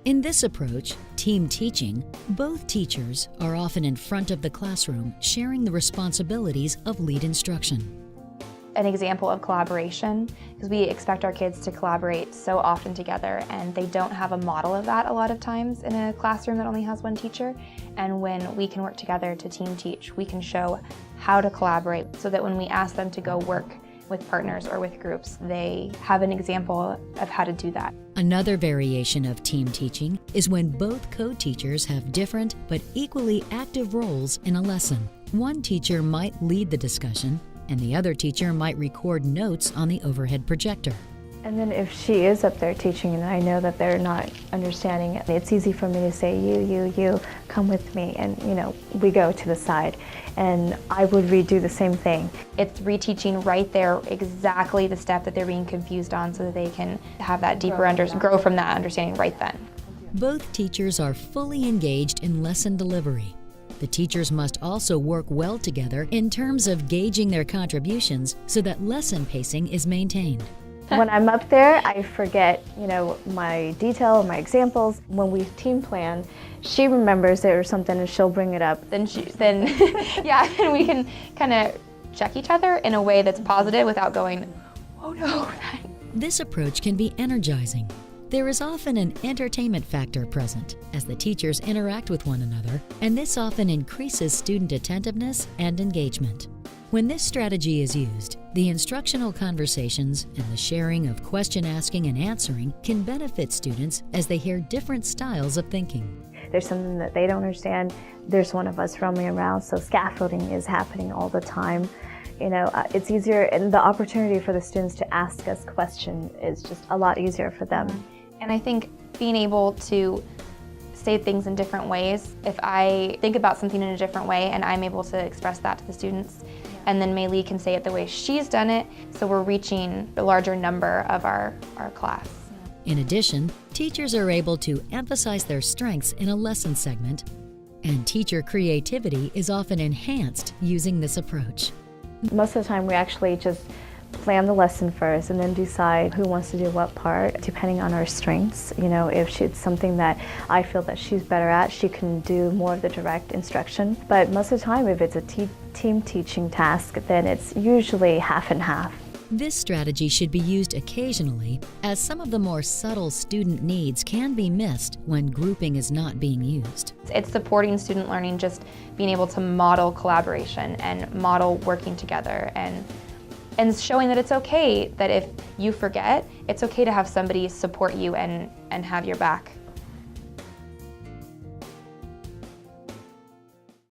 In this approach, team teaching, both teachers are often in front of the classroom sharing the responsibilities of lead instruction. An example of collaboration, because we expect our kids to collaborate so often together and they don't have a model of that a lot of times in a classroom that only has one teacher. And when we can work together to team teach, we can show how to collaborate so that when we ask them to go work with partners or with groups, they have an example of how to do that. Another variation of team teaching is when both co-teachers have different but equally active roles in a lesson. One teacher might lead the discussion, and the other teacher might record notes on the overhead projector. And then if she is up there teaching and I know that they're not understanding it, it's easy for me to say, you, come with me, and we go to the side. And I would redo the same thing. It's reteaching right there exactly the step that they're being confused on so that they can have that deeper grow from that understanding right then. Both teachers are fully engaged in lesson delivery. The teachers must also work well together in terms of gauging their contributions so that lesson pacing is maintained. When I'm up there, I forget, my detail, my examples. When we team plan, she remembers it or something and she'll bring it up. Then and we can kind of check each other in a way that's positive without going, oh no. This approach can be energizing. There is often an entertainment factor present as the teachers interact with one another, and this often increases student attentiveness and engagement. When this strategy is used, the instructional conversations and the sharing of question asking and answering can benefit students as they hear different styles of thinking. There's something that they don't understand. There's one of us roaming around, so scaffolding is happening all the time. It's easier, and the opportunity for the students to ask us questions is just a lot easier for them. And I think being able to say things in different ways, if I think about something in a different way and I'm able to express that to the students, and then Maylee can say it the way she's done it, so we're reaching a larger number of our class. In addition, teachers are able to emphasize their strengths in a lesson segment, and teacher creativity is often enhanced using this approach. Most of the time we actually just plan the lesson first and then decide who wants to do what part, depending on our strengths. If it's something that I feel that she's better at, she can do more of the direct instruction. But most of the time, if it's a team teaching task, then it's usually half and half. This strategy should be used occasionally, as some of the more subtle student needs can be missed when grouping is not being used. It's supporting student learning, just being able to model collaboration and model working together and showing that it's okay that if you forget, it's okay to have somebody support you and have your back.